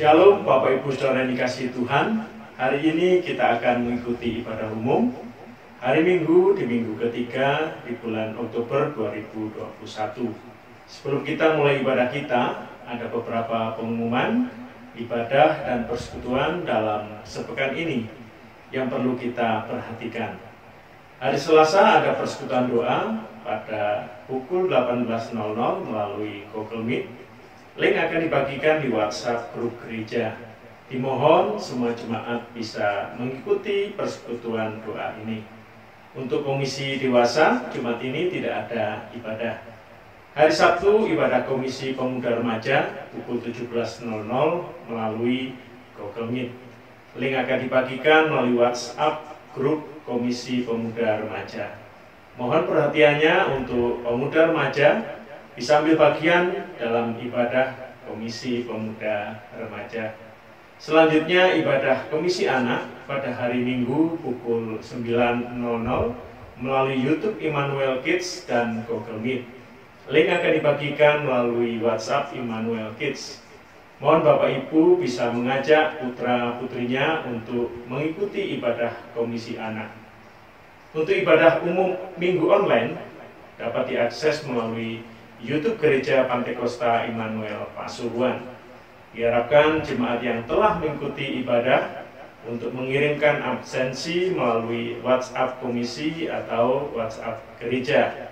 Shalom Bapak Ibu Saudara yang dikasihi Tuhan. Hari ini kita akan mengikuti ibadah umum hari Minggu di minggu ketiga di bulan Oktober 2021. Sebelum kita mulai ibadah kita, ada beberapa pengumuman ibadah dan persekutuan dalam sepekan ini yang perlu kita perhatikan. Hari Selasa ada persekutuan doa pada pukul 18.00 melalui Google Meet. Link akan dibagikan di WhatsApp grup gereja. Dimohon semua jemaat bisa mengikuti persekutuan doa ini. Untuk komisi dewasa, Jumat ini tidak ada ibadah. Hari Sabtu, ibadah komisi pemuda remaja pukul 17.00 melalui Google Meet. Link akan dibagikan melalui WhatsApp grup komisi pemuda remaja. Mohon perhatiannya untuk pemuda remaja bisa ambil bagian dalam ibadah Komisi Pemuda Remaja. Selanjutnya ibadah Komisi Anak pada hari Minggu pukul 9.00 melalui YouTube Immanuel Kids dan Google Meet. Link akan dibagikan melalui WhatsApp Immanuel Kids. Mohon Bapak Ibu bisa mengajak putra-putrinya untuk mengikuti ibadah Komisi Anak. Untuk ibadah umum Minggu online dapat diakses melalui YouTube Gereja Pantekosta Immanuel Pasuruan. Diharapkan jemaat yang telah mengikuti ibadah untuk mengirimkan absensi melalui WhatsApp komisi atau WhatsApp gereja.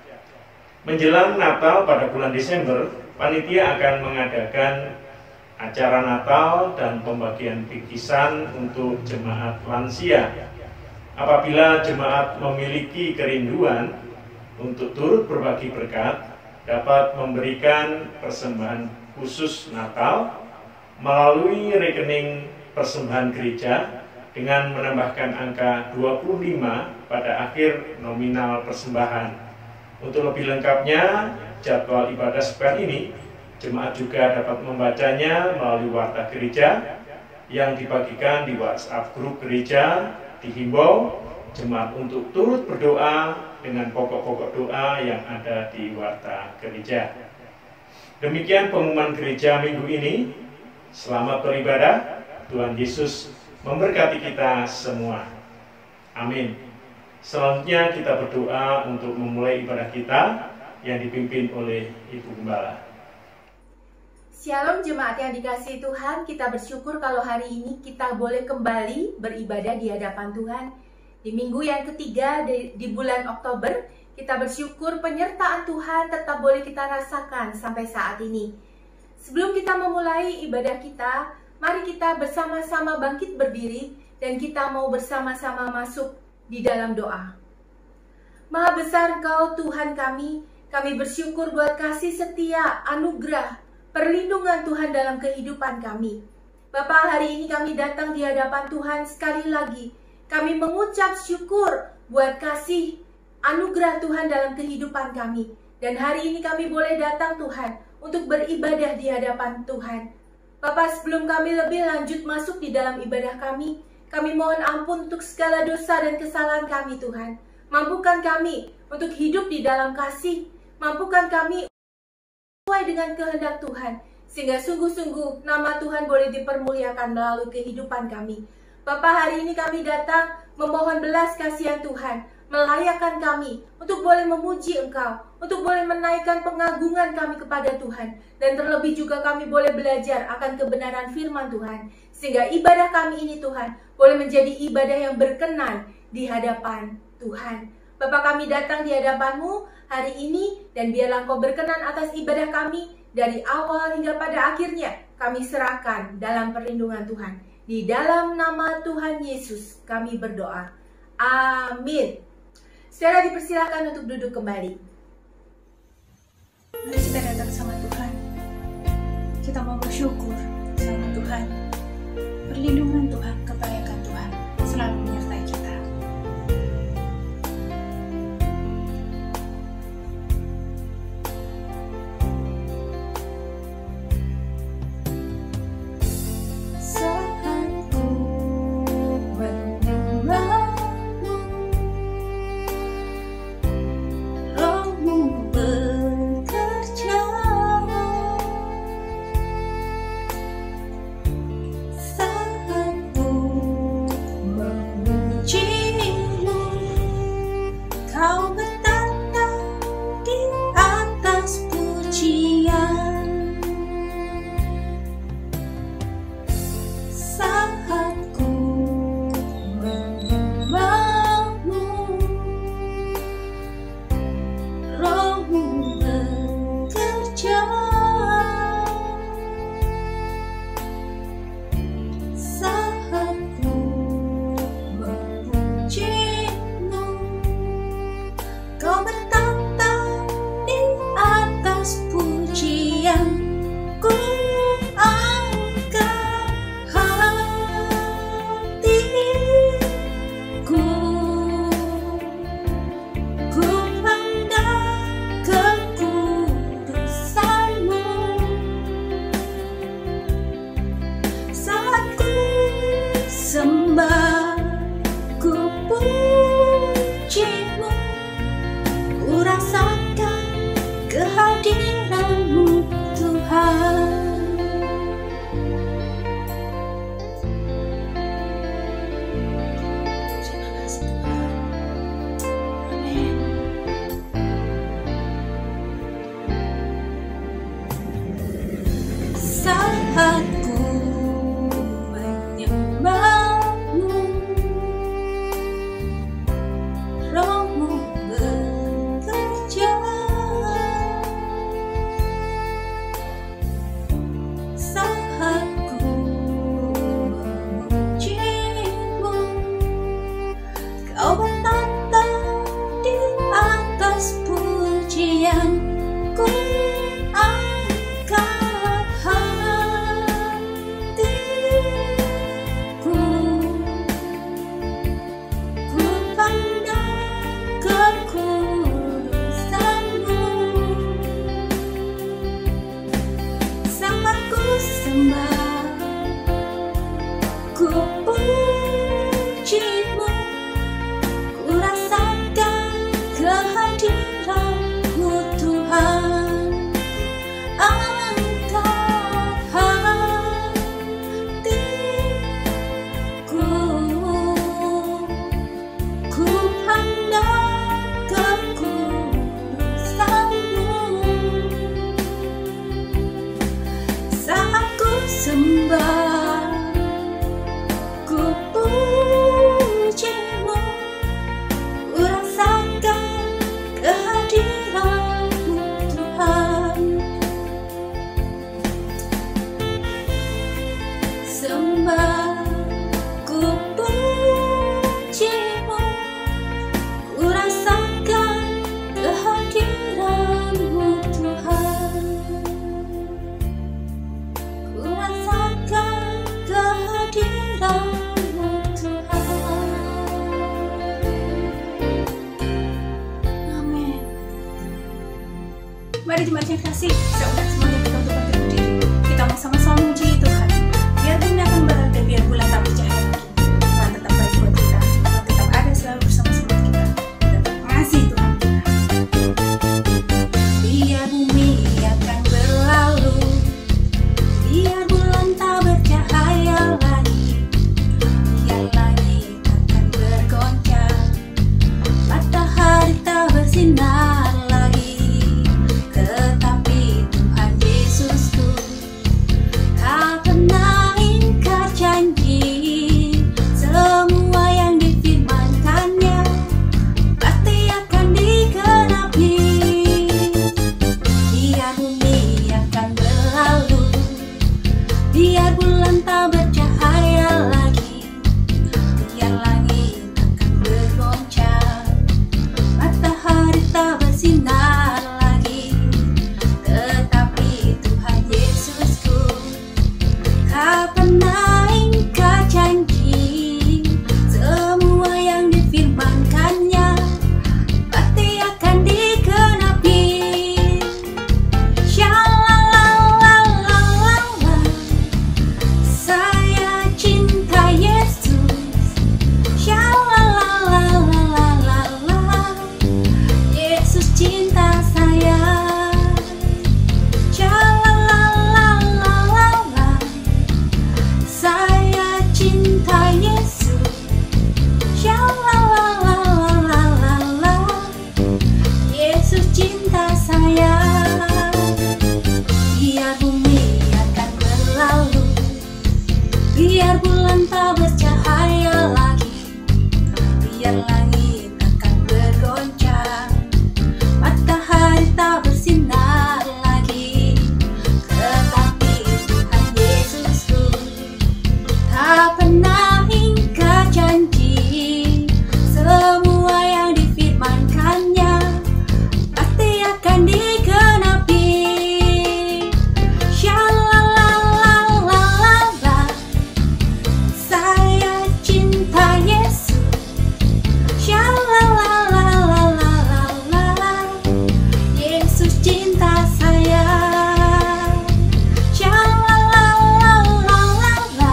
Menjelang Natal pada bulan Desember, panitia akan mengadakan acara Natal dan pembagian bingkisan untuk jemaat lansia. Apabila jemaat memiliki kerinduan untuk turut berbagi berkat, dapat memberikan persembahan khusus Natal melalui rekening persembahan gereja dengan menambahkan angka 25 pada akhir nominal persembahan. Untuk lebih lengkapnya jadwal ibadah sepekan ini, jemaat juga dapat membacanya melalui warta gereja yang dibagikan di WhatsApp grup gereja. Dihimbau jemaat untuk turut berdoa dengan pokok-pokok doa yang ada di warta gereja. Demikian pengumuman gereja minggu ini. Selamat beribadah. Tuhan Yesus memberkati kita semua. Amin. Selanjutnya kita berdoa untuk memulai ibadah kita yang dipimpin oleh Ibu Gembala. Shalom jemaat yang dikasihi Tuhan, kita bersyukur kalau hari ini kita boleh kembali beribadah di hadapan Tuhan. Di minggu yang ketiga di bulan Oktober, kita bersyukur penyertaan Tuhan tetap boleh kita rasakan sampai saat ini. Sebelum kita memulai ibadah kita, mari kita bersama-sama bangkit berdiri dan kita mau bersama-sama masuk di dalam doa. Maha besar Engkau Tuhan kami bersyukur buat kasih setia, anugerah, perlindungan Tuhan dalam kehidupan kami. Bapa, hari ini kami datang di hadapan Tuhan sekali lagi. Kami mengucap syukur buat kasih anugerah Tuhan dalam kehidupan kami. Dan hari ini kami boleh datang Tuhan untuk beribadah di hadapan Tuhan. Bapak, sebelum kami lebih lanjut masuk di dalam ibadah kami mohon ampun untuk segala dosa dan kesalahan kami Tuhan. Mampukan kami untuk hidup di dalam kasih. Mampukan kami sesuai dengan kehendak Tuhan. Sehingga sungguh-sungguh nama Tuhan boleh dipermuliakan melalui kehidupan kami. Bapak, hari ini kami datang memohon belas kasihan Tuhan, melayakkan kami untuk boleh memuji Engkau, untuk boleh menaikkan pengagungan kami kepada Tuhan, dan terlebih juga kami boleh belajar akan kebenaran firman Tuhan, sehingga ibadah kami ini Tuhan boleh menjadi ibadah yang berkenan di hadapan Tuhan. Bapak, kami datang di hadapan-Mu hari ini, dan biarlah Engkau berkenan atas ibadah kami dari awal hingga pada akhirnya. Kami serahkan dalam perlindungan Tuhan. Di dalam nama Tuhan Yesus kami berdoa. Amin. Saudara dipersilakan untuk duduk kembali. Mari kita datang sama Tuhan. Kita mau bersyukur sama Tuhan. Perlindungan Tuhan, kebaikan Tuhan selalu menyertai kita. Mari jemaat yang kasih, saya undang semuanya kita untuk berdiri. Kita mau sama-sama memuji Tuhan. Biar bumi akan berat dan biar bulan tak bercahaya lagi. Tuhan tetap baik buat kita. Tuhan tetap ada selalu bersama-sama kita. Tetap mengasihi Tuhan kita. Biar bumi akan berlalu, biar bulan tak bercahaya lagi, biar langit akan bergoncang, matahari tak bersinar lagi, tetapi Tuhan Yesusku tak pernah ingkar janji. Semua yang difirmankannya pasti akan digenapi. Biar bumi akan berlalu, biar bulan tak bercahaya lagi, biar langit akan bergoncang, matahari tak bersinar lagi, tetapi Tuhan Yesusku tak pernah ingkar janji. Semua yang difirmankannya pasti akan digenapi. Shalalalalala, saya cinta Yesus. Shalalalalala, Yesus cinta saya. Shalalalalala, saya cinta Yesus. Shalalalalala, Yesus cinta saya. Biar bumi akan berlalu, biar bulan tak bercahaya lagi, biar langit akan bergoncang, matahari tak bersinar lagi, tetapi Tuhan Yesusku tak pernah ingkar janji. Semua yang difirmankannya pasti akan digenapi. Shalalalalala, saya cinta Yesus. Shalalalalala, Yesus cinta saya. Shalalalalala,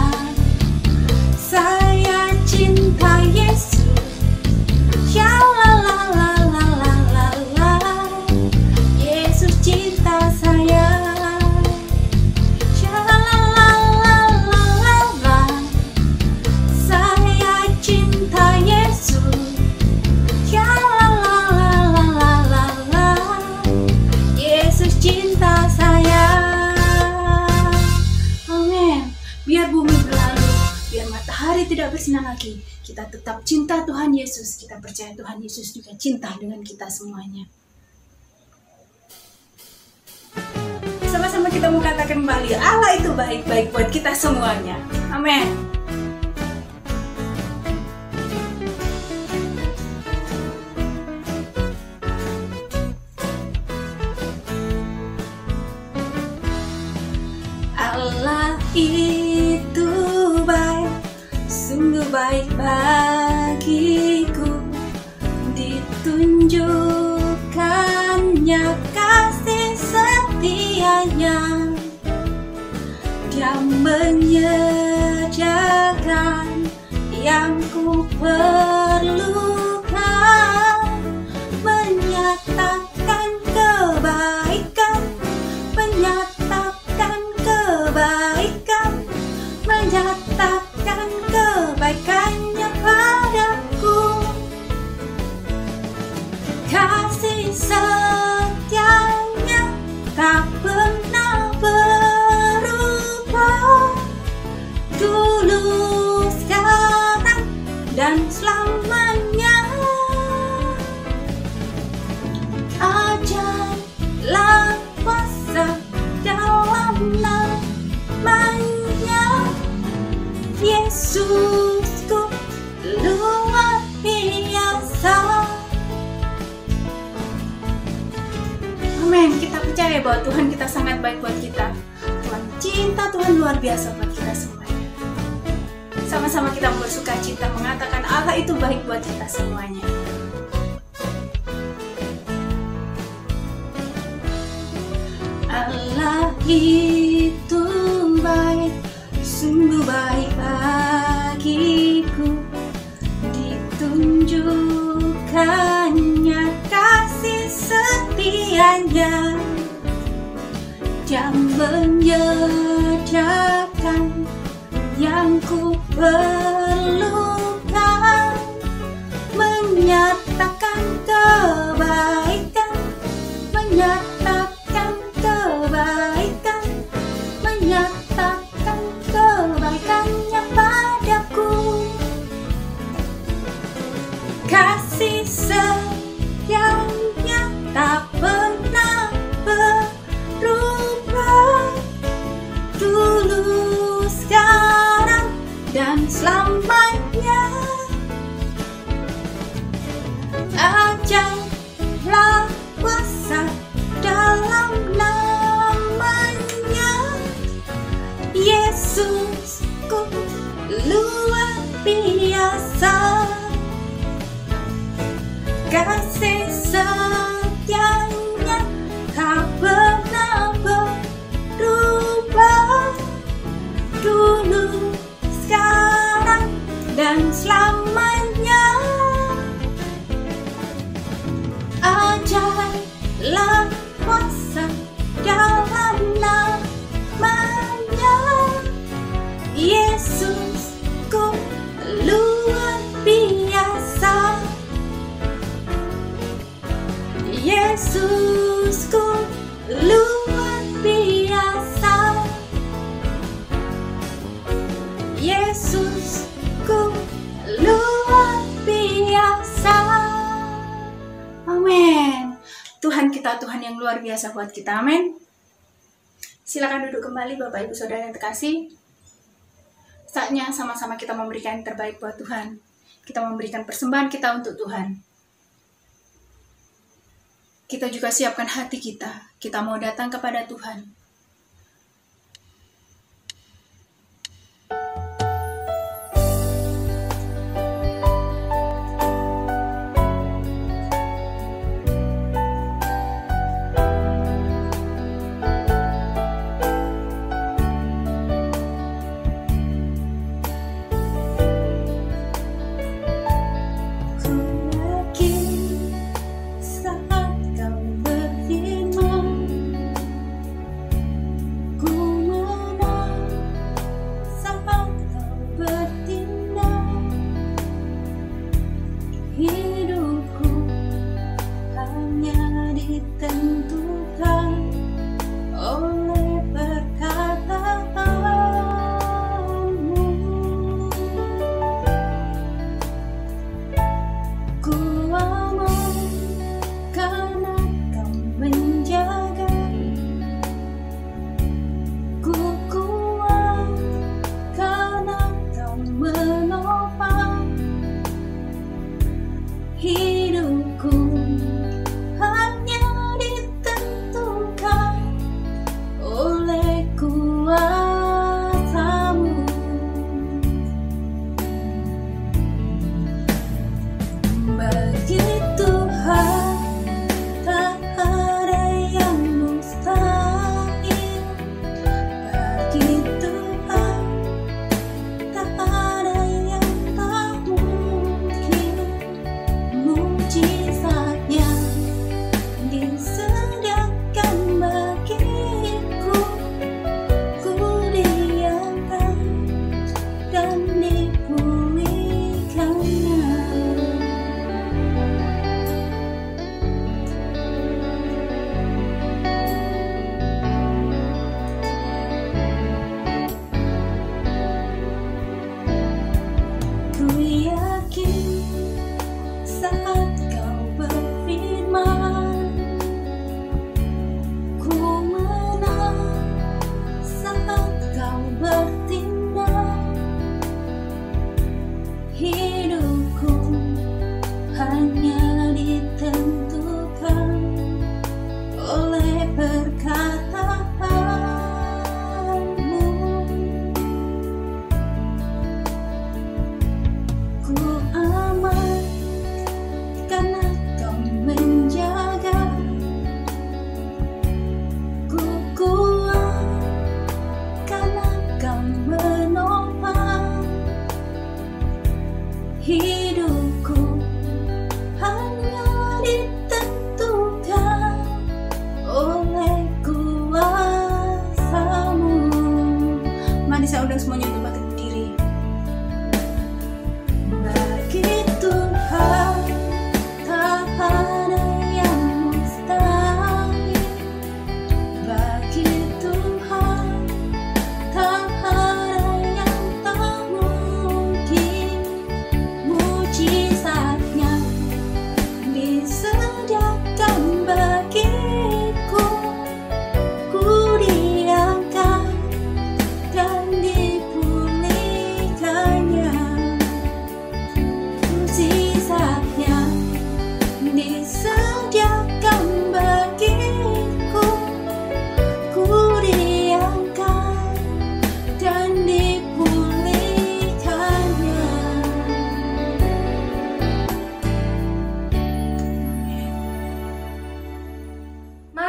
saya cinta Yesus. Shalalalalala, Yesus cinta saya. Shalalalalala, saya cinta Yesus. Shalalalalala, Yesus cinta saya. Amin. Biar bumi berlalu, biar matahari tidak bersinar lagi, kita tetap cinta Tuhan Yesus. Kita percaya Tuhan Yesus juga cinta dengan kita semuanya. Sama-sama kita mau katakan kembali, Allah itu baik-baik buat kita semuanya. Amin. Allah itu baik, sungguh baik bagiku. Ditunjukkannya kasih setianya, Dia menyediakan yang ku perlukan, menyatakan kebaikan, menyatakan kebaikan, menyatakan kebaikannya padaku. Kasih setianya tak pernah berubah, dulu, sekarang, dan selamanya. Ajarlah kuasa dalam namanya, Yesusku luar biasa. Amin. Kita percaya bahwa Tuhan kita sangat baik buat kita. Tuhan cinta, Tuhan luar biasa buat kita semuanya. Sama-sama kita bersuka cita mengatakan Allah itu baik buat kita semuanya. itu baik, sungguh baik bagiku. Ditunjukkannya kasih setianya yang menyediakan yang ku perlukan, menyatakan kebaikan, menyatakan kebaikan, menyatakan kebaikannya padaku. Kasih sayangnya tak pernah berubah, dulu, sekarang, dan selamanya. Ajarlah kuasa dalam namanya, Yesusku luar biasa. Kasih setianya tak pernah berubah, dulu, sekarang, dan selamanya. Ajarlah kuasa dalam namanya, Yesusku luar biasa. Yesusku luar biasa. Yesusku luar biasa. Amin. Tuhan kita Tuhan yang luar biasa buat kita. Amin. Silakan duduk kembali Bapak Ibu Saudara yang terkasih. Saatnya sama-sama kita memberikan yang terbaik buat Tuhan. Kita memberikan persembahan kita untuk Tuhan. Kita juga siapkan hati kita. Kita mau datang kepada Tuhan.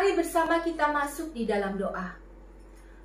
Mari bersama kita masuk di dalam doa.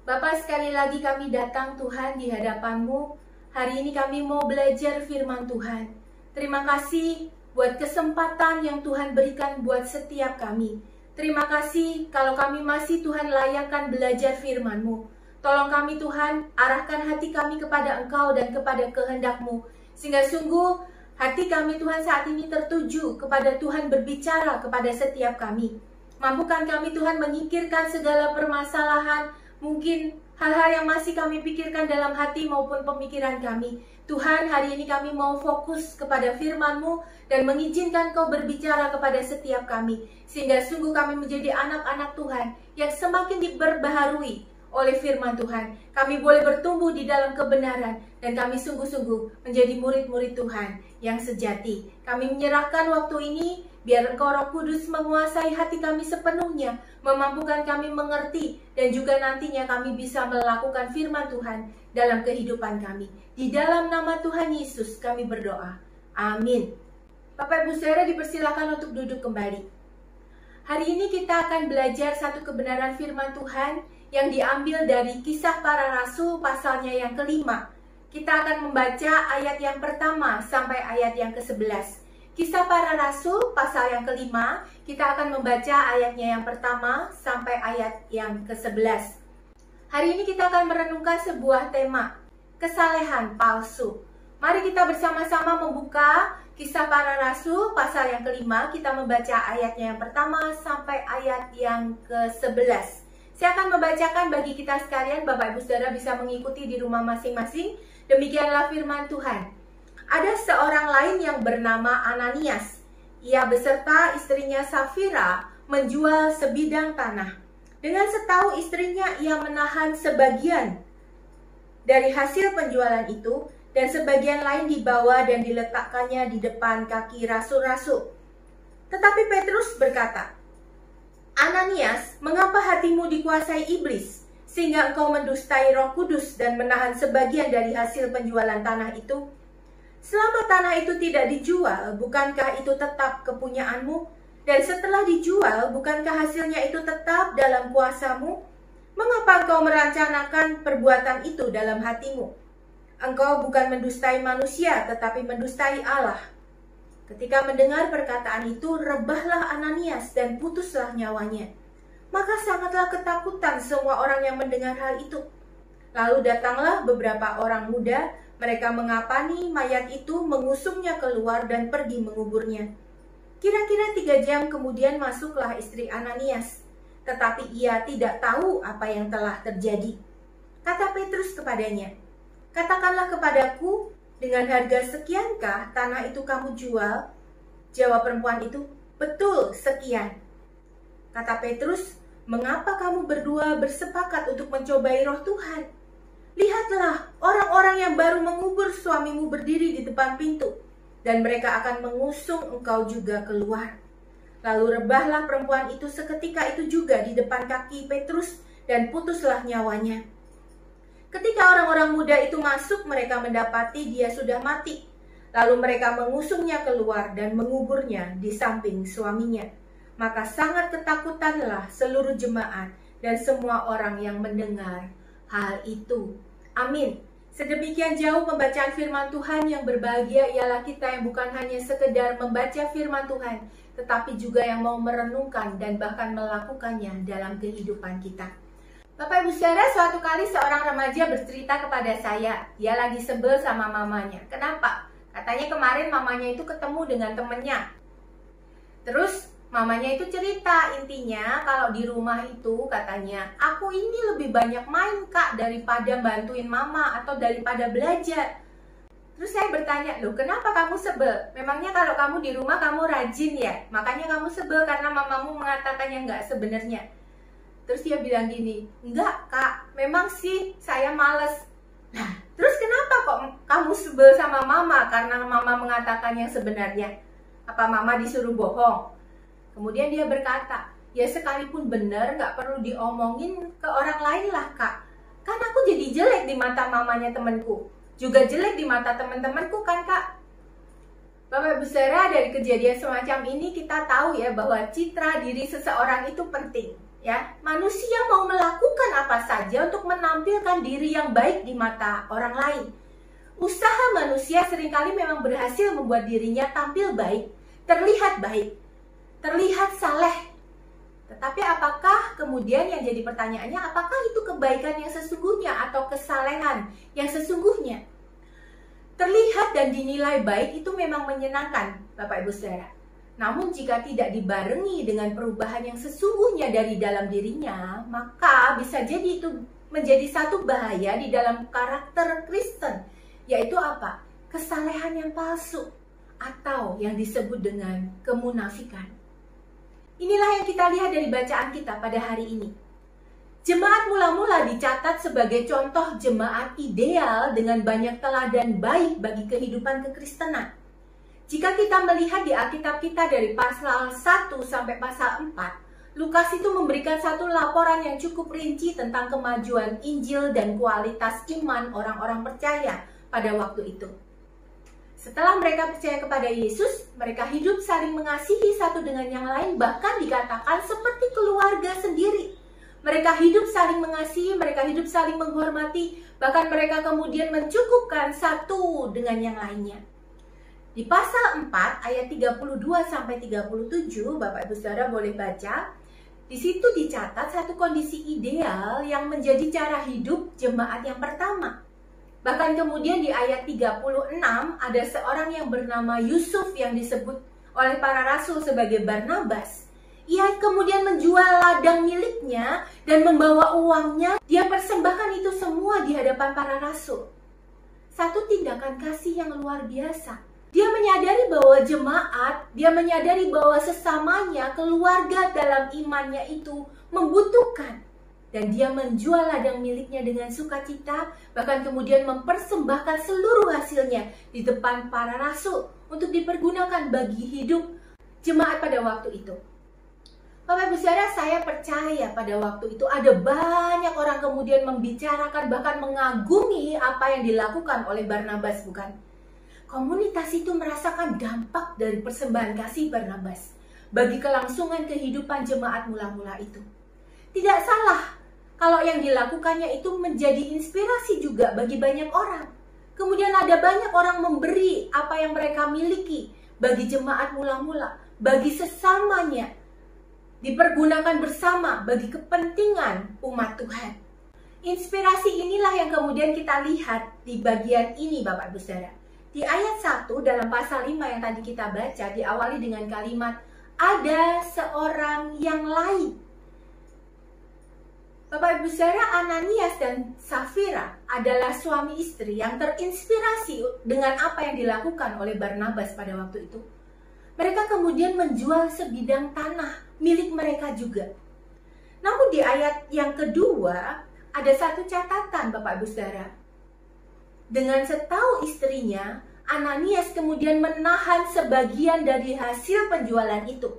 Bapa, sekali lagi kami datang Tuhan di hadapan-Mu. Hari ini kami mau belajar firman Tuhan. Terima kasih buat kesempatan yang Tuhan berikan buat setiap kami. Terima kasih kalau kami masih Tuhan layakkan belajar firman-Mu. Tolong kami Tuhan, arahkan hati kami kepada Engkau dan kepada kehendak-Mu. Sehingga sungguh hati kami Tuhan saat ini tertuju kepada Tuhan berbicara kepada setiap kami. Mampukan kami Tuhan menyingkirkan segala permasalahan, mungkin hal-hal yang masih kami pikirkan dalam hati maupun pemikiran kami. Tuhan, hari ini kami mau fokus kepada firman-Mu dan mengizinkan Kau berbicara kepada setiap kami. Sehingga sungguh kami menjadi anak-anak Tuhan yang semakin diperbaharui oleh firman Tuhan. Kami boleh bertumbuh di dalam kebenaran dan kami sungguh-sungguh menjadi murid-murid Tuhan yang sejati. Kami menyerahkan waktu ini biar Engkau Roh Kudus menguasai hati kami sepenuhnya, memampukan kami mengerti dan juga nantinya kami bisa melakukan firman Tuhan dalam kehidupan kami. Di dalam nama Tuhan Yesus kami berdoa. Amin. Bapak Ibu Saudara dipersilakan untuk duduk kembali. Hari ini kita akan belajar satu kebenaran firman Tuhan yang diambil dari Kisah Para Rasul pasalnya yang kelima. Kita akan membaca ayat yang pertama sampai ayat yang ke-11. Kisah Para Rasul pasal yang kelima, kita akan membaca ayatnya yang pertama sampai ayat yang ke-11. Hari ini kita akan merenungkan sebuah tema, kesalehan palsu. Mari kita bersama-sama membuka Kisah Para Rasul pasal yang kelima, kita membaca ayatnya yang pertama sampai ayat yang ke-11. Saya akan membacakan bagi kita sekalian, Bapak Ibu Saudara bisa mengikuti di rumah masing-masing. Demikianlah firman Tuhan. Ada seorang lain yang bernama Ananias. Ia beserta istrinya Safira menjual sebidang tanah. Dengan setahu istrinya, ia menahan sebagian dari hasil penjualan itu dan sebagian lain dibawa dan diletakkannya di depan kaki rasul-rasul. Tetapi Petrus berkata, "Ananias, mengapa hatimu dikuasai iblis, sehingga engkau mendustai Roh Kudus dan menahan sebagian dari hasil penjualan tanah itu? Selama tanah itu tidak dijual, bukankah itu tetap kepunyaanmu? Dan setelah dijual, bukankah hasilnya itu tetap dalam kuasamu? Mengapa engkau merencanakan perbuatan itu dalam hatimu? Engkau bukan mendustai manusia, tetapi mendustai Allah." Ketika mendengar perkataan itu, rebahlah Ananias dan putuslah nyawanya. Maka sangatlah ketakutan semua orang yang mendengar hal itu. Lalu datanglah beberapa orang muda, mereka mengapani mayat itu, mengusungnya keluar dan pergi menguburnya. Kira-kira 3 jam kemudian masuklah istri Ananias, tetapi ia tidak tahu apa yang telah terjadi. Kata Petrus kepadanya, "Katakanlah kepadaku, dengan harga sekiankah tanah itu kamu jual?" Jawab perempuan itu, "Betul, sekian." Kata Petrus, "Mengapa kamu berdua bersepakat untuk mencobai Roh Tuhan? Lihatlah, orang-orang yang baru mengubur suamimu berdiri di depan pintu, dan mereka akan mengusung engkau juga keluar." Lalu rebahlah perempuan itu seketika itu juga di depan kaki Petrus, dan putuslah nyawanya. Ketika orang-orang muda itu masuk, mereka mendapati dia sudah mati. Lalu mereka mengusungnya keluar dan menguburnya di samping suaminya. Maka sangat ketakutanlah seluruh jemaat dan semua orang yang mendengar hal itu. Amin. Sedemikian jauh pembacaan firman Tuhan. Yang berbahagia ialah kita yang bukan hanya sekedar membaca firman Tuhan, tetapi juga yang mau merenungkan dan bahkan melakukannya dalam kehidupan kita. Bapak Ibu Saudara, suatu kali seorang remaja bercerita kepada saya, dia lagi sebel sama mamanya. Kenapa? Katanya kemarin mamanya itu ketemu dengan temennya. Terus mamanya itu cerita, intinya kalau di rumah itu katanya, "Aku ini lebih banyak main kak daripada bantuin mama atau daripada belajar." Terus saya bertanya, "Loh kenapa kamu sebel? Memangnya kalau kamu di rumah kamu rajin ya? Makanya kamu sebel karena mamamu mengatakan yang nggak sebenarnya." Terus dia bilang gini, "Enggak kak, memang sih saya males." Nah, terus kenapa kok kamu sebel sama mama karena mama mengatakan yang sebenarnya? Apa mama disuruh bohong? Kemudian dia berkata, "Ya sekalipun benar nggak perlu diomongin ke orang lain lah kak. Kan aku jadi jelek di mata mamanya temanku, juga jelek di mata teman-temanku kan kak." Bapak Ibu Saudara, dari kejadian semacam ini kita tahu ya bahwa citra diri seseorang itu penting. Ya, manusia mau melakukan apa saja untuk menampilkan diri yang baik di mata orang lain. Usaha manusia seringkali memang berhasil membuat dirinya tampil baik, terlihat saleh. Tetapi apakah kemudian yang jadi pertanyaannya, apakah itu kebaikan yang sesungguhnya atau kesalehan yang sesungguhnya? Terlihat dan dinilai baik itu memang menyenangkan, Bapak Ibu Saudara. Namun jika tidak dibarengi dengan perubahan yang sesungguhnya dari dalam dirinya, maka bisa jadi itu menjadi satu bahaya di dalam karakter Kristen, yaitu apa? Kesalehan yang palsu atau yang disebut dengan kemunafikan. Inilah yang kita lihat dari bacaan kita pada hari ini. Jemaat mula-mula dicatat sebagai contoh jemaat ideal dengan banyak teladan baik bagi kehidupan kekristenan. Jika kita melihat di Alkitab kita dari pasal 1 sampai pasal 4, Lukas itu memberikan satu laporan yang cukup rinci tentang kemajuan Injil dan kualitas iman orang-orang percaya pada waktu itu. Setelah mereka percaya kepada Yesus, mereka hidup saling mengasihi satu dengan yang lain, bahkan dikatakan seperti keluarga sendiri. Mereka hidup saling mengasihi, mereka hidup saling menghormati, bahkan mereka kemudian mencukupkan satu dengan yang lainnya. Di pasal 4 ayat 32 sampai 37, Bapak Ibu Saudara boleh baca. Di situ dicatat satu kondisi ideal yang menjadi cara hidup jemaat yang pertama. Bahkan kemudian di ayat 36 ada seorang yang bernama Yusuf yang disebut oleh para rasul sebagai Barnabas. Ia kemudian menjual ladang miliknya dan membawa uangnya. Dia persembahkan itu semua di hadapan para rasul. Satu tindakan kasih yang luar biasa. Dia menyadari bahwa jemaat, dia menyadari bahwa sesamanya, keluarga dalam imannya itu membutuhkan. Dan dia menjual ladang miliknya dengan sukacita, bahkan kemudian mempersembahkan seluruh hasilnya di depan para rasul untuk dipergunakan bagi hidup jemaat pada waktu itu. Bapak Ibu Saudara, saya percaya pada waktu itu ada banyak orang kemudian membicarakan, bahkan mengagumi apa yang dilakukan oleh Barnabas, bukan? Komunitas itu merasakan dampak dari persembahan kasih Barnabas bagi kelangsungan kehidupan jemaat mula-mula itu. Tidak salah kalau yang dilakukannya itu menjadi inspirasi juga bagi banyak orang. Kemudian ada banyak orang memberi apa yang mereka miliki bagi jemaat mula-mula, bagi sesamanya, dipergunakan bersama bagi kepentingan umat Tuhan. Inspirasi inilah yang kemudian kita lihat di bagian ini, Bapak Ibu Saudara. Di ayat 1 dalam pasal 5 yang tadi kita baca, diawali dengan kalimat, ada seorang yang lain. Bapak Ibu Saudara, Ananias dan Safira adalah suami istri yang terinspirasi dengan apa yang dilakukan oleh Barnabas pada waktu itu. Mereka kemudian menjual sebidang tanah milik mereka juga. Namun di ayat yang kedua, ada satu catatan, Bapak Ibu Saudara. Dengan setahu istrinya, Ananias kemudian menahan sebagian dari hasil penjualan itu.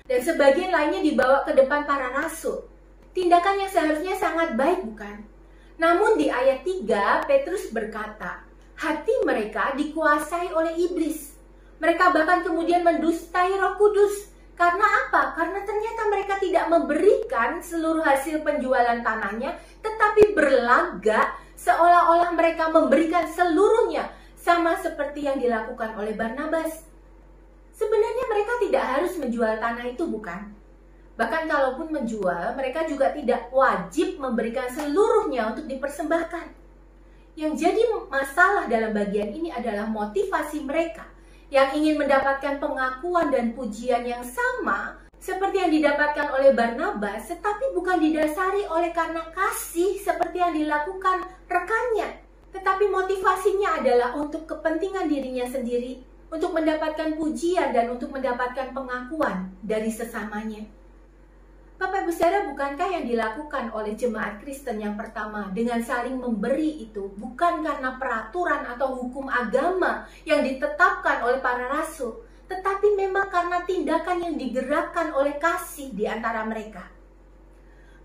Dan sebagian lainnya dibawa ke depan para rasul. Tindakan yang seharusnya sangat baik, bukan? Namun di ayat 3, Petrus berkata, hati mereka dikuasai oleh iblis. Mereka bahkan kemudian mendustai Roh Kudus. Karena apa? Karena ternyata mereka tidak memberikan seluruh hasil penjualan tanahnya, tetapi berlagak seolah-olah mereka memberikan seluruhnya, sama seperti yang dilakukan oleh Barnabas. Sebenarnya mereka tidak harus menjual tanah itu, bukan? Bahkan kalaupun menjual, mereka juga tidak wajib memberikan seluruhnya untuk dipersembahkan. Yang jadi masalah dalam bagian ini adalah motivasi mereka yang ingin mendapatkan pengakuan dan pujian yang sama seperti yang didapatkan oleh Barnabas, tetapi bukan didasari oleh karena kasih seperti yang dilakukan rekannya. Tetapi motivasinya adalah untuk kepentingan dirinya sendiri, untuk mendapatkan pujian dan untuk mendapatkan pengakuan dari sesamanya. Bapak Ibu Saudara, bukankah yang dilakukan oleh jemaat Kristen yang pertama dengan saling memberi itu bukan karena peraturan atau hukum agama yang ditetapkan oleh para rasul, tetapi memang karena tindakan yang digerakkan oleh kasih di antara mereka.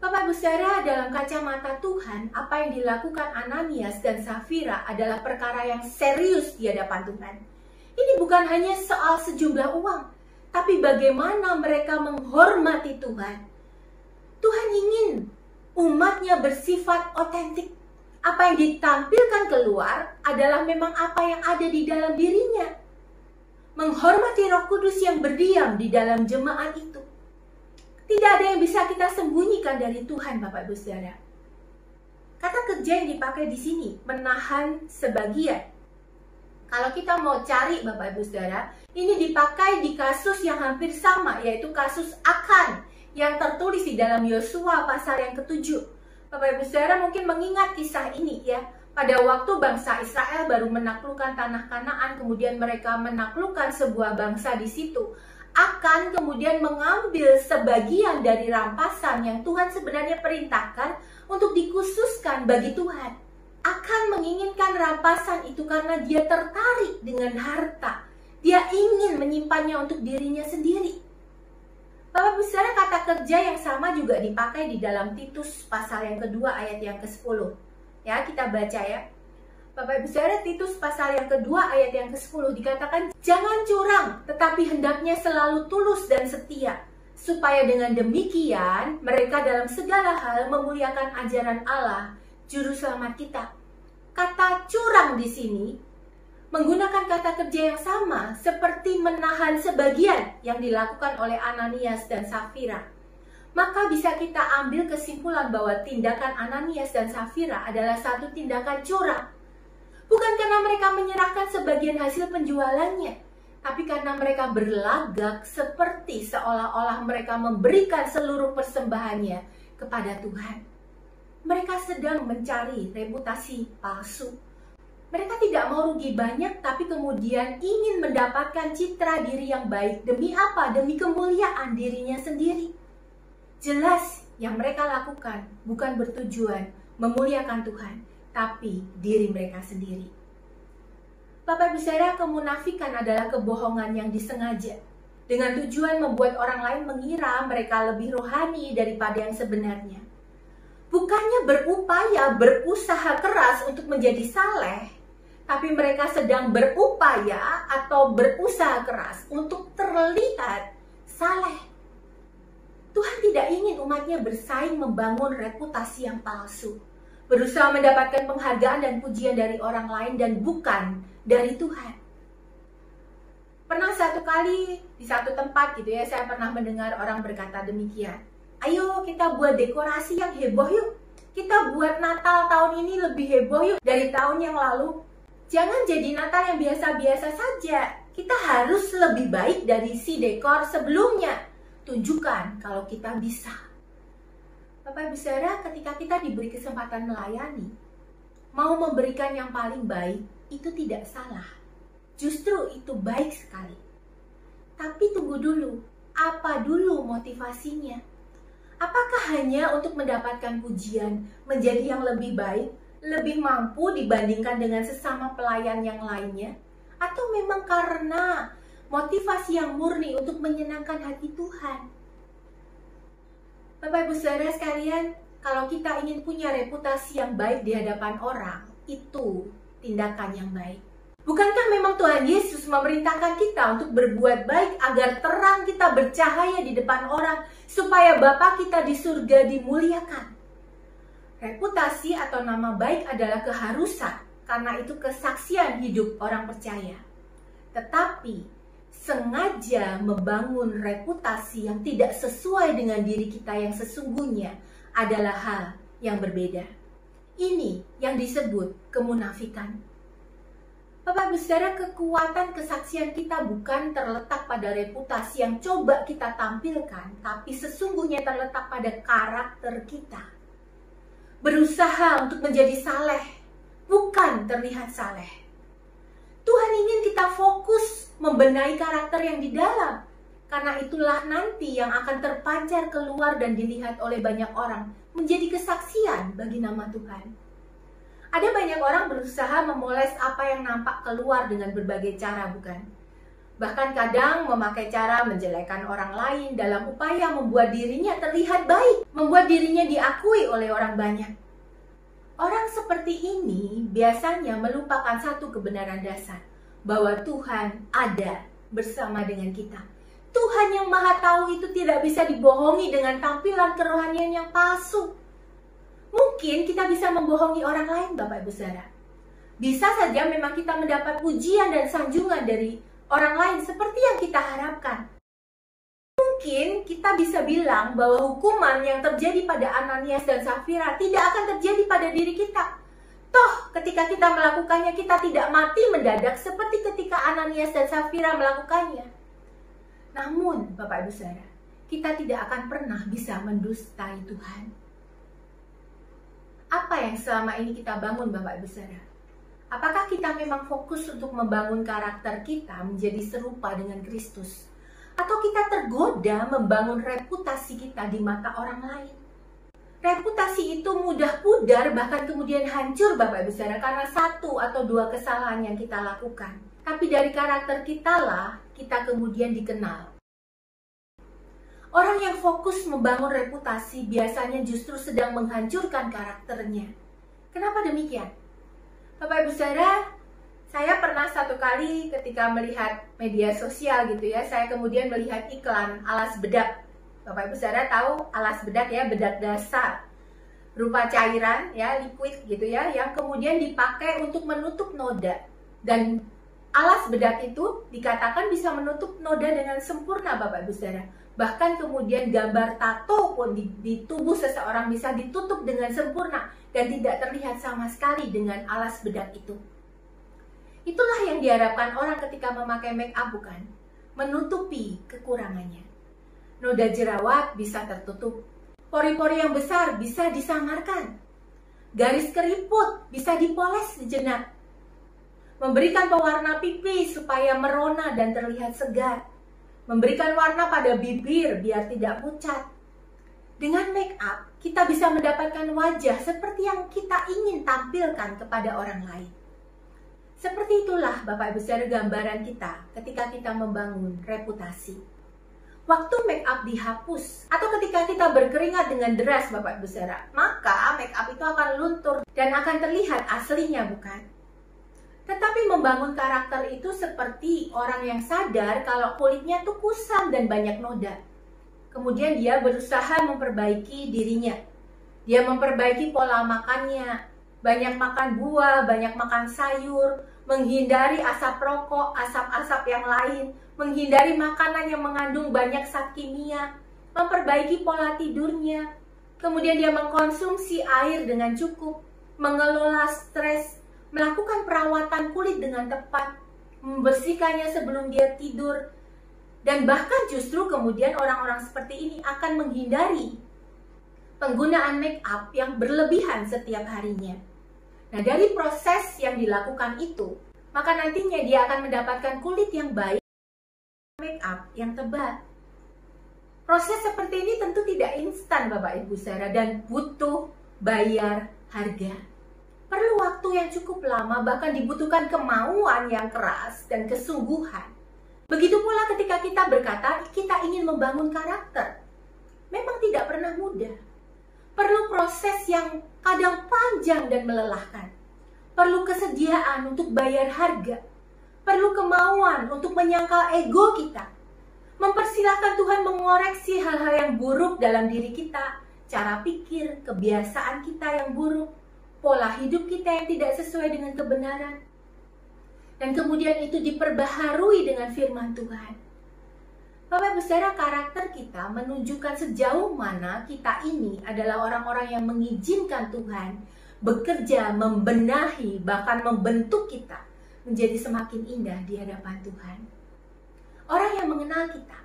Bapak Ibu Saudara, dalam kacamata Tuhan, apa yang dilakukan Ananias dan Safira adalah perkara yang serius di hadapan Tuhan. Ini bukan hanya soal sejumlah uang, tapi bagaimana mereka menghormati Tuhan. Tuhan ingin umatnya bersifat otentik. Apa yang ditampilkan keluar adalah memang apa yang ada di dalam dirinya. Menghormati Roh Kudus yang berdiam di dalam jemaat itu. Tidak ada yang bisa kita sembunyikan dari Tuhan, Bapak Ibu Saudara. Kata kerja yang dipakai di sini, menahan sebagian. Kalau kita mau cari, Bapak Ibu Saudara, ini dipakai di kasus yang hampir sama, yaitu kasus Akan, yang tertulis di dalam Yosua pasal yang ke-7. Bapak Ibu Saudara mungkin mengingat kisah ini ya. Pada waktu bangsa Israel baru menaklukkan tanah Kanaan, kemudian mereka menaklukkan sebuah bangsa di situ. Akan kemudian mengambil sebagian dari rampasan yang Tuhan sebenarnya perintahkan untuk dikhususkan bagi Tuhan. Akan menginginkan rampasan itu karena dia tertarik dengan harta. Dia ingin menyimpannya untuk dirinya sendiri. Bapak Ibu Saudara, kata kerja yang sama juga dipakai di dalam Titus pasal yang kedua ayat yang ke-10. Ya, kita baca ya. Bapak Ibu Saudara, Titus pasal yang kedua ayat yang ke-10 dikatakan, jangan curang, tetapi hendaknya selalu tulus dan setia, supaya dengan demikian mereka dalam segala hal memuliakan ajaran Allah, Juru Selamat kita. Kata curang di sini menggunakan kata kerja yang sama seperti menahan sebagian yang dilakukan oleh Ananias dan Safira. Maka bisa kita ambil kesimpulan bahwa tindakan Ananias dan Safira adalah satu tindakan curang. Bukan karena mereka menyerahkan sebagian hasil penjualannya, tapi karena mereka berlagak seperti seolah-olah mereka memberikan seluruh persembahannya kepada Tuhan. Mereka sedang mencari reputasi palsu. Mereka tidak mau rugi banyak, tapi kemudian ingin mendapatkan citra diri yang baik. Demi apa? Demi kemuliaan dirinya sendiri. Jelas yang mereka lakukan bukan bertujuan memuliakan Tuhan, tapi diri mereka sendiri. Bapak Ibu Saudara, kemunafikan adalah kebohongan yang disengaja dengan tujuan membuat orang lain mengira mereka lebih rohani daripada yang sebenarnya. Bukannya berupaya, berusaha keras untuk menjadi saleh, tapi mereka sedang berupaya atau berusaha keras untuk terlihat saleh. Tuhan tidak ingin umatnya bersaing membangun reputasi yang palsu, berusaha mendapatkan penghargaan dan pujian dari orang lain dan bukan dari Tuhan. Pernah satu kali di satu tempat gitu ya, saya pernah mendengar orang berkata demikian. Ayo kita buat dekorasi yang heboh yuk. Kita buat Natal tahun ini lebih heboh yuk dari tahun yang lalu. Jangan jadi Natal yang biasa-biasa saja. Kita harus lebih baik dari si dekor sebelumnya. Tunjukkan kalau kita bisa. Bapak Ibu Saudara, ketika kita diberi kesempatan melayani, mau memberikan yang paling baik, itu tidak salah. Justru itu baik sekali. Tapi tunggu dulu, apa dulu motivasinya? Apakah hanya untuk mendapatkan pujian, menjadi yang lebih baik, lebih mampu dibandingkan dengan sesama pelayan yang lainnya? Atau memang karena motivasi yang murni untuk menyenangkan hati Tuhan? Bapak Ibu Saudara sekalian, kalau kita ingin punya reputasi yang baik di hadapan orang, itu tindakan yang baik. Bukankah memang Tuhan Yesus memerintahkan kita untuk berbuat baik agar terang kita bercahaya di depan orang, supaya Bapa kita di surga dimuliakan? Reputasi atau nama baik adalah keharusan, karena itu kesaksian hidup orang percaya. Tetapi sengaja membangun reputasi yang tidak sesuai dengan diri kita yang sesungguhnya adalah hal yang berbeda. Ini yang disebut kemunafikan. Bapak Ibu Saudara, kekuatan kesaksian kita bukan terletak pada reputasi yang coba kita tampilkan, tapi sesungguhnya terletak pada karakter kita. Berusaha untuk menjadi saleh, bukan terlihat saleh. Tuhan ingin kita fokus membenahi karakter yang di dalam. Karena itulah nanti yang akan terpancar keluar dan dilihat oleh banyak orang, menjadi kesaksian bagi nama Tuhan. Ada banyak orang berusaha memoles apa yang nampak keluar dengan berbagai cara, bukan? Bahkan kadang memakai cara menjelekkan orang lain dalam upaya membuat dirinya terlihat baik, membuat dirinya diakui oleh orang banyak. Orang seperti ini biasanya melupakan satu kebenaran dasar, bahwa Tuhan ada bersama dengan kita. Tuhan yang Maha Tahu itu tidak bisa dibohongi dengan tampilan kerohanian yang palsu. Mungkin kita bisa membohongi orang lain, Bapak Ibu Saudara. Bisa saja memang kita mendapat pujian dan sanjungan dari orang lain seperti yang kita harapkan. Mungkin kita bisa bilang bahwa hukuman yang terjadi pada Ananias dan Safira tidak akan terjadi pada diri kita. Toh, ketika kita melakukannya, kita tidak mati mendadak seperti ketika Ananias dan Safira melakukannya. Namun, Bapak Ibu Saudara, kita tidak akan pernah bisa mendustai Tuhan. Apa yang selama ini kita bangun, Bapak Ibu Saudara? Apakah kita memang fokus untuk membangun karakter kita menjadi serupa dengan Kristus? Atau kita tergoda membangun reputasi kita di mata orang lain? Reputasi itu mudah pudar, bahkan kemudian hancur, Bapak Ibu Saudara, karena satu atau dua kesalahan yang kita lakukan. Tapi dari karakter kita lah, kita kemudian dikenal. Orang yang fokus membangun reputasi biasanya justru sedang menghancurkan karakternya. Kenapa demikian? Bapak Ibu Saudara, saya pernah satu kali ketika melihat media sosial gitu ya, saya kemudian melihat iklan alas bedak. Bapak Ibu Saudara tahu alas bedak ya, bedak dasar. Berupa cairan ya, liquid gitu ya, yang kemudian dipakai untuk menutup noda. Dan alas bedak itu dikatakan bisa menutup noda dengan sempurna, Bapak Ibu Saudara. Bahkan kemudian gambar tato pun di tubuh seseorang bisa ditutup dengan sempurna dan tidak terlihat sama sekali dengan alas bedak itu. Itulah yang diharapkan orang ketika memakai make up, bukan? Menutupi kekurangannya. Noda jerawat bisa tertutup. Pori-pori yang besar bisa disamarkan. Garis keriput bisa dipoles sejenak. Memberikan pewarna pipi supaya merona dan terlihat segar. Memberikan warna pada bibir biar tidak pucat. Dengan make up, kita bisa mendapatkan wajah seperti yang kita ingin tampilkan kepada orang lain. Seperti itulah Bapak Ibu Saudara gambaran kita ketika kita membangun reputasi. Waktu make up dihapus atau ketika kita berkeringat dengan deras, Bapak Ibu Saudara, maka make up itu akan luntur dan akan terlihat aslinya, bukan? Tetapi membangun karakter itu seperti orang yang sadar kalau kulitnya tuh kusam dan banyak noda. Kemudian dia berusaha memperbaiki dirinya. Dia memperbaiki pola makannya, banyak makan buah, banyak makan sayur, menghindari asap rokok, asap-asap yang lain, menghindari makanan yang mengandung banyak zat kimia, memperbaiki pola tidurnya. Kemudian dia mengkonsumsi air dengan cukup, mengelola stres, melakukan perawatan kulit dengan tepat, membersihkannya sebelum dia tidur, dan bahkan justru kemudian orang-orang seperti ini akan menghindari penggunaan make up yang berlebihan setiap harinya. Nah, dari proses yang dilakukan itu, maka nantinya dia akan mendapatkan kulit yang baik, make up yang tebal. Proses seperti ini tentu tidak instan, Bapak Ibu Saudara, dan butuh bayar harga. Perlu waktu yang cukup lama, bahkan dibutuhkan kemauan yang keras dan kesungguhan. Begitu pula ketika kita berkata kita ingin membangun karakter. Memang tidak pernah mudah. Perlu proses yang kadang panjang dan melelahkan. Perlu kesediaan untuk bayar harga. Perlu kemauan untuk menyangkal ego kita. Mempersilahkan Tuhan mengoreksi hal-hal yang buruk dalam diri kita. Cara pikir, kebiasaan kita yang buruk. Pola hidup kita yang tidak sesuai dengan kebenaran. Dan kemudian itu diperbaharui dengan firman Tuhan. Bapak Ibu Saudara, karakter kita menunjukkan sejauh mana kita ini adalah orang-orang yang mengizinkan Tuhan bekerja, membenahi, bahkan membentuk kita menjadi semakin indah di hadapan Tuhan. Orang yang mengenal kita,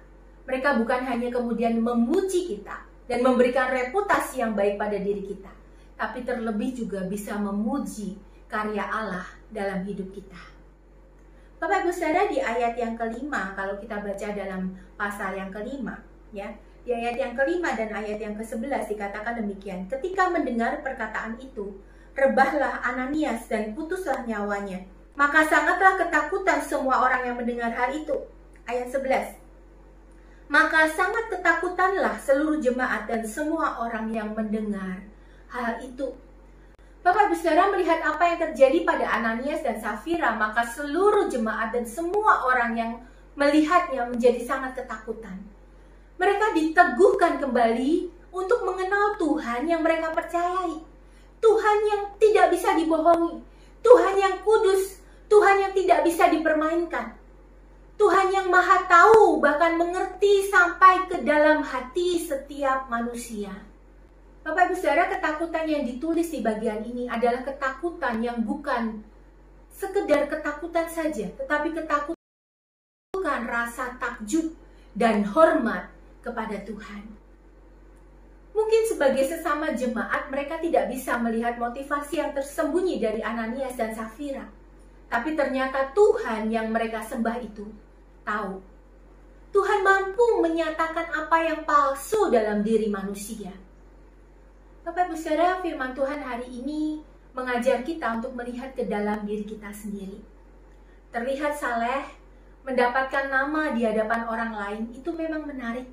mereka bukan hanya kemudian memuji kita dan memberikan reputasi yang baik pada diri kita, tapi terlebih juga bisa memuji karya Allah dalam hidup kita. Bapak Ibu Saudara, di ayat yang kelima, kalau kita baca dalam pasal yang kelima, ya, di ayat yang kelima dan ayat yang ke-11 dikatakan demikian. Ketika mendengar perkataan itu, rebahlah Ananias dan putuslah nyawanya. Maka sangatlah ketakutan semua orang yang mendengar hal itu. Ayat 11. Maka sangat ketakutanlah seluruh jemaat dan semua orang yang mendengar hal itu. Bapak Ibu Saudara melihat apa yang terjadi pada Ananias dan Safira, maka seluruh jemaat dan semua orang yang melihatnya menjadi sangat ketakutan. Mereka diteguhkan kembali untuk mengenal Tuhan yang mereka percayai. Tuhan yang tidak bisa dibohongi. Tuhan yang kudus. Tuhan yang tidak bisa dipermainkan. Tuhan yang maha tahu, bahkan mengerti sampai ke dalam hati setiap manusia. Bapak Ibu Saudara, ketakutan yang ditulis di bagian ini adalah ketakutan yang bukan sekedar ketakutan saja, tetapi ketakutan rasa takjub dan hormat kepada Tuhan. Mungkin sebagai sesama jemaat mereka tidak bisa melihat motivasi yang tersembunyi dari Ananias dan Safira. Tapi ternyata Tuhan yang mereka sembah itu tahu. Tuhan mampu menyatakan apa yang palsu dalam diri manusia. Bapak Ibu Saudara, firman Tuhan hari ini mengajar kita untuk melihat ke dalam diri kita sendiri. Terlihat saleh, mendapatkan nama di hadapan orang lain itu memang menarik.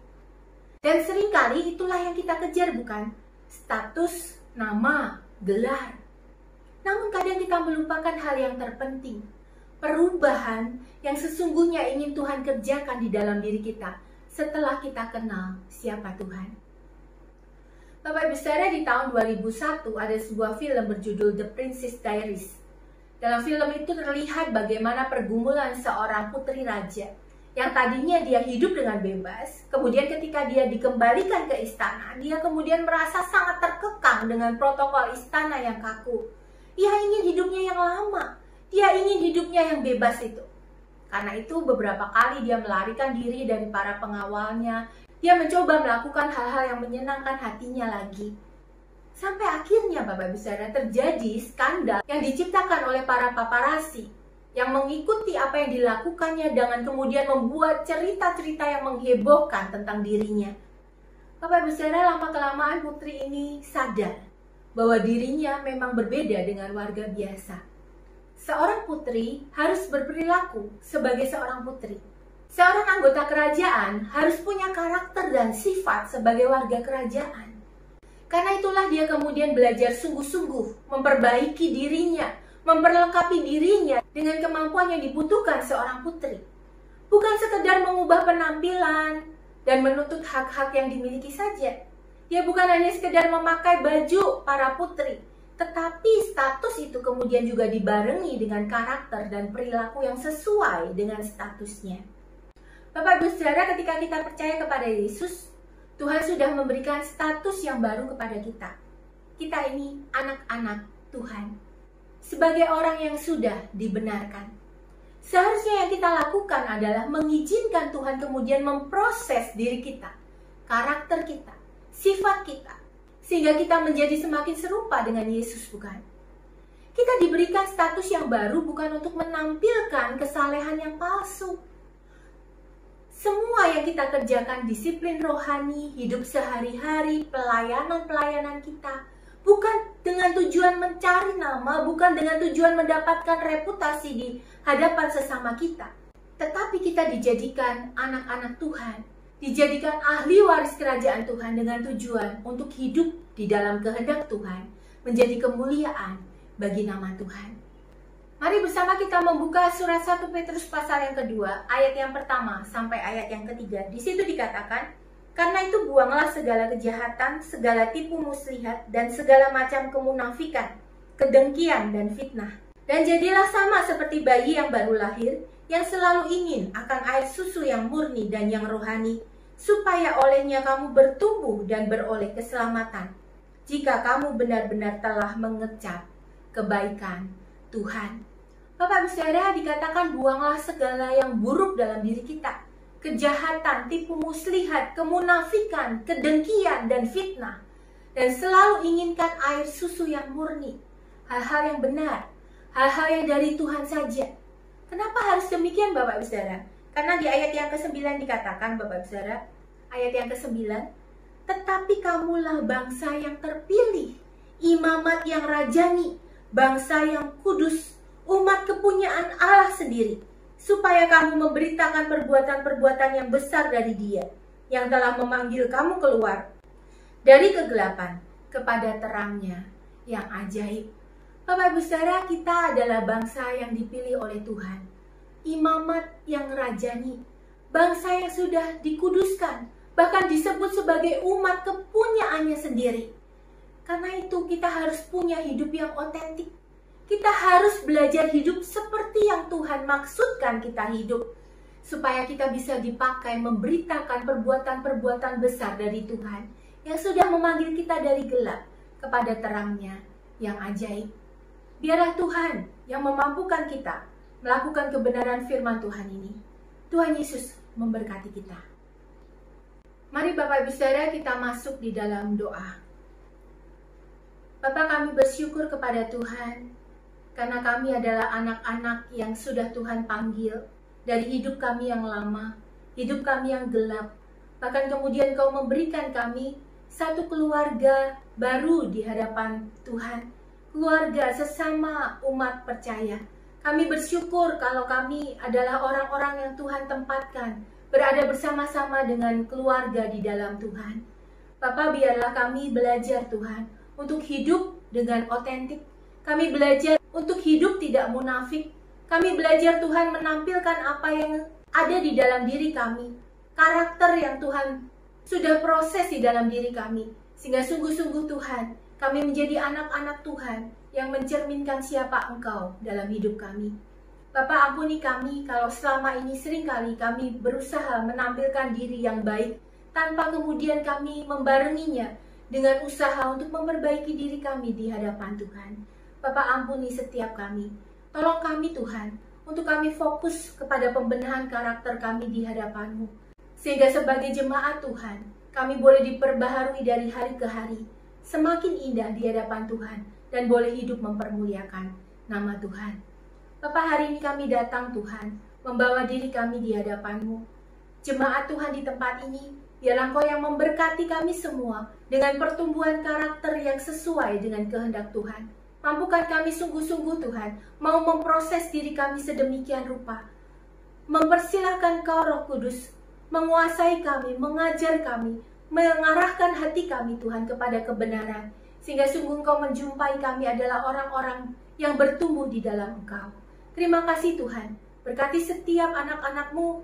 Dan seringkali itulah yang kita kejar, bukan? Status, nama, gelar. Namun kadang kita melupakan hal yang terpenting. Perubahan yang sesungguhnya ingin Tuhan kerjakan di dalam diri kita setelah kita kenal siapa Tuhan. Bapak Ibu Saudara, di tahun 2001 ada sebuah film berjudul The Princess Diaries. Dalam film itu terlihat bagaimana pergumulan seorang putri raja yang tadinya dia hidup dengan bebas, kemudian ketika dia dikembalikan ke istana, dia kemudian merasa sangat terkekang dengan protokol istana yang kaku. Dia ingin hidupnya yang lama, dia ingin hidupnya yang bebas itu. Karena itu beberapa kali dia melarikan diri dari para pengawalnya, dia mencoba melakukan hal-hal yang menyenangkan hatinya lagi. Sampai akhirnya Bapak Ibu Saudara terjadi skandal yang diciptakan oleh para paparazzi yang mengikuti apa yang dilakukannya dengan kemudian membuat cerita-cerita yang menghebohkan tentang dirinya. Bapak Ibu Saudara, lama-kelamaan putri ini sadar bahwa dirinya memang berbeda dengan warga biasa. Seorang putri harus berperilaku sebagai seorang putri. Seorang anggota kerajaan harus punya karakter dan sifat sebagai warga kerajaan. Karena itulah dia kemudian belajar sungguh-sungguh memperbaiki dirinya, memperlengkapi dirinya dengan kemampuan yang dibutuhkan seorang putri. Bukan sekedar mengubah penampilan dan menuntut hak-hak yang dimiliki saja. Dia bukan hanya sekedar memakai baju para putri, tetapi status itu kemudian juga dibarengi dengan karakter dan perilaku yang sesuai dengan statusnya. Bapak Ibu Saudara, ketika kita percaya kepada Yesus, Tuhan sudah memberikan status yang baru kepada kita. Kita ini anak-anak Tuhan. Sebagai orang yang sudah dibenarkan. Seharusnya yang kita lakukan adalah mengizinkan Tuhan kemudian memproses diri kita, karakter kita, sifat kita, sehingga kita menjadi semakin serupa dengan Yesus, bukan? Kita diberikan status yang baru bukan untuk menampilkan kesalehan yang palsu. Semua yang kita kerjakan, disiplin rohani, hidup sehari-hari, pelayanan-pelayanan kita, bukan dengan tujuan mencari nama, bukan dengan tujuan mendapatkan reputasi di hadapan sesama kita. Tetapi kita dijadikan anak-anak Tuhan, dijadikan ahli waris kerajaan Tuhan dengan tujuan untuk hidup di dalam kehendak Tuhan, menjadi kemuliaan bagi nama Tuhan. Mari bersama kita membuka surat 1 Petrus pasal yang kedua, ayat yang pertama sampai ayat yang ketiga. Di situ dikatakan, karena itu buanglah segala kejahatan, segala tipu muslihat, dan segala macam kemunafikan, kedengkian dan fitnah. Dan jadilah sama seperti bayi yang baru lahir, yang selalu ingin akan air susu yang murni dan yang rohani, supaya olehnya kamu bertumbuh dan beroleh keselamatan, jika kamu benar-benar telah mengecap kebaikan Tuhan. Bapak Ibu Saudara, dikatakan buanglah segala yang buruk dalam diri kita. Kejahatan, tipu muslihat, kemunafikan, kedengkian, dan fitnah. Dan selalu inginkan air susu yang murni. Hal-hal yang benar. Hal-hal yang dari Tuhan saja. Kenapa harus demikian Bapak Ibu Saudara? Karena di ayat yang ke-9 dikatakan Bapak Ibu Saudara, ayat yang ke-9, tetapi kamulah bangsa yang terpilih, imamat yang rajani, bangsa yang kudus, umat kepunyaan Allah sendiri, supaya kamu memberitakan perbuatan-perbuatan yang besar dari Dia, yang telah memanggil kamu keluar dari kegelapan kepada terangnya yang ajaib. Bapak Ibu Saudara, kita adalah bangsa yang dipilih oleh Tuhan, imamat yang rajani, bangsa yang sudah dikuduskan, bahkan disebut sebagai umat kepunyaannya sendiri. Karena itu kita harus punya hidup yang otentik. Kita harus belajar hidup seperti yang Tuhan maksudkan kita hidup, supaya kita bisa dipakai memberitakan perbuatan-perbuatan besar dari Tuhan yang sudah memanggil kita dari gelap kepada terangnya yang ajaib. Biarlah Tuhan yang memampukan kita melakukan kebenaran firman Tuhan ini. Tuhan Yesus memberkati kita. Mari Bapak Ibu Saudara, kita masuk di dalam doa. Bapak, kami bersyukur kepada Tuhan karena kami adalah anak-anak yang sudah Tuhan panggil dari hidup kami yang lama, hidup kami yang gelap. Bahkan kemudian Kau memberikan kami satu keluarga baru di hadapan Tuhan. Keluarga sesama umat percaya. Kami bersyukur kalau kami adalah orang-orang yang Tuhan tempatkan berada bersama-sama dengan keluarga di dalam Tuhan. Bapak, biarlah kami belajar Tuhan untuk hidup dengan otentik. Kami belajar untuk hidup tidak munafik. Kami belajar Tuhan menampilkan apa yang ada di dalam diri kami. Karakter yang Tuhan sudah proses di dalam diri kami. Sehingga sungguh-sungguh Tuhan, kami menjadi anak-anak Tuhan yang mencerminkan siapa Engkau dalam hidup kami. Bapak, ampuni kami kalau selama ini seringkali kami berusaha menampilkan diri yang baik tanpa kemudian kami membarenginya dengan usaha untuk memperbaiki diri kami di hadapan Tuhan. Bapak, ampuni setiap kami. Tolong kami Tuhan, untuk kami fokus kepada pembenahan karakter kami di hadapan-Mu. Sehingga sebagai jemaat Tuhan, kami boleh diperbaharui dari hari ke hari, semakin indah di hadapan Tuhan, dan boleh hidup mempermuliakan nama Tuhan. Bapak, hari ini kami datang Tuhan, membawa diri kami di hadapan-Mu. Jemaat Tuhan di tempat ini, biarlah Engkau yang memberkati kami semua dengan pertumbuhan karakter yang sesuai dengan kehendak Tuhan. Mampukan kami sungguh-sungguh Tuhan, mau memproses diri kami sedemikian rupa. Mempersilahkan Kau Roh Kudus, menguasai kami, mengajar kami, mengarahkan hati kami Tuhan kepada kebenaran. Sehingga sungguh Engkau menjumpai kami adalah orang-orang yang bertumbuh di dalam Engkau. Terima kasih Tuhan, berkati setiap anak-anak-Mu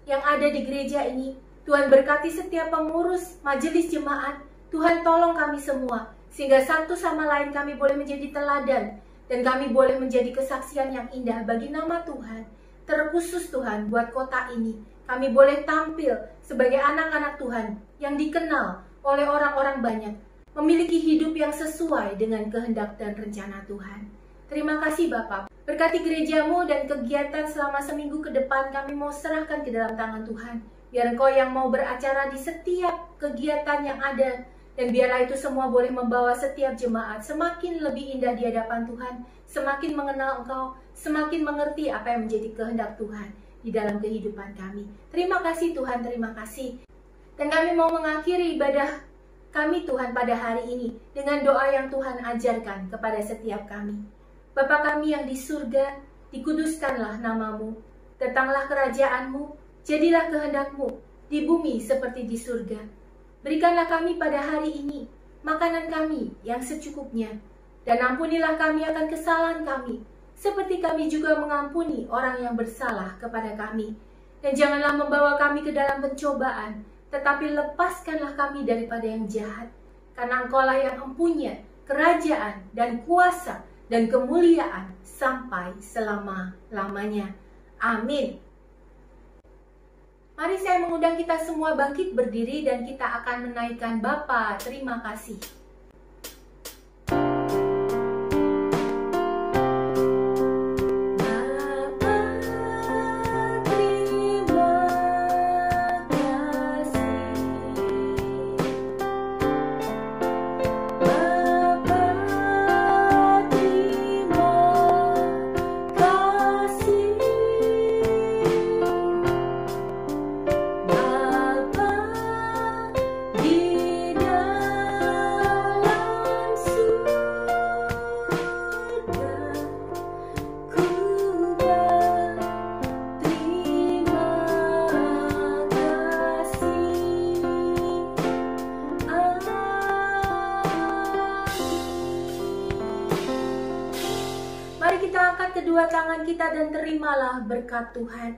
yang ada di gereja ini. Tuhan, berkati setiap pengurus majelis jemaat. Tuhan, tolong kami semua, sehingga satu sama lain kami boleh menjadi teladan, dan kami boleh menjadi kesaksian yang indah bagi nama Tuhan. Terkhusus Tuhan, buat kota ini, kami boleh tampil sebagai anak-anak Tuhan yang dikenal oleh orang-orang banyak, memiliki hidup yang sesuai dengan kehendak dan rencana Tuhan. Terima kasih Bapak. Berkati gereja-Mu dan kegiatan selama seminggu ke depan kami mau serahkan ke dalam tangan Tuhan. Biar Engkau yang mau beracara di setiap kegiatan yang ada. Dan biarlah itu semua boleh membawa setiap jemaat semakin lebih indah di hadapan Tuhan. Semakin mengenal Engkau, semakin mengerti apa yang menjadi kehendak Tuhan di dalam kehidupan kami. Terima kasih Tuhan, terima kasih. Dan kami mau mengakhiri ibadah kami Tuhan pada hari ini dengan doa yang Tuhan ajarkan kepada setiap kami. Bapa kami yang di surga, dikuduskanlah nama-Mu. Datanglah kerajaan-Mu, jadilah kehendak-Mu di bumi seperti di surga. Berikanlah kami pada hari ini makanan kami yang secukupnya. Dan ampunilah kami akan kesalahan kami, seperti kami juga mengampuni orang yang bersalah kepada kami. Dan janganlah membawa kami ke dalam pencobaan, tetapi lepaskanlah kami daripada yang jahat. Karena Engkau-lah yang mempunyai kerajaan dan kuasa dan kemuliaan sampai selama-lamanya. Amin. Mari saya mengundang kita semua bangkit berdiri dan kita akan menaikkan Bapa, terima kasih. Kedua tangan kita dan terimalah berkat Tuhan.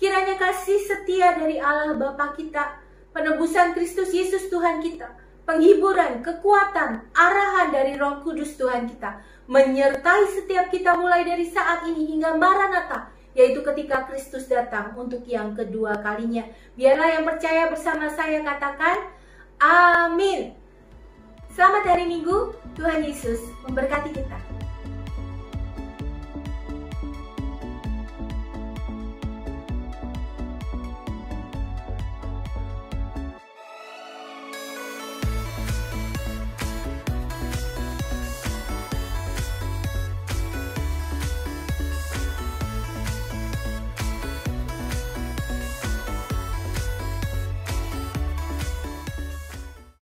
Kiranya kasih setia dari Allah Bapa kita, penebusan Kristus Yesus Tuhan kita, penghiburan, kekuatan, arahan dari Roh Kudus Tuhan kita, menyertai setiap kita mulai dari saat ini hingga Maranatha, yaitu ketika Kristus datang untuk yang kedua kalinya. Biarlah yang percaya bersama saya katakan, amin. Selamat hari Minggu, Tuhan Yesus memberkati kita.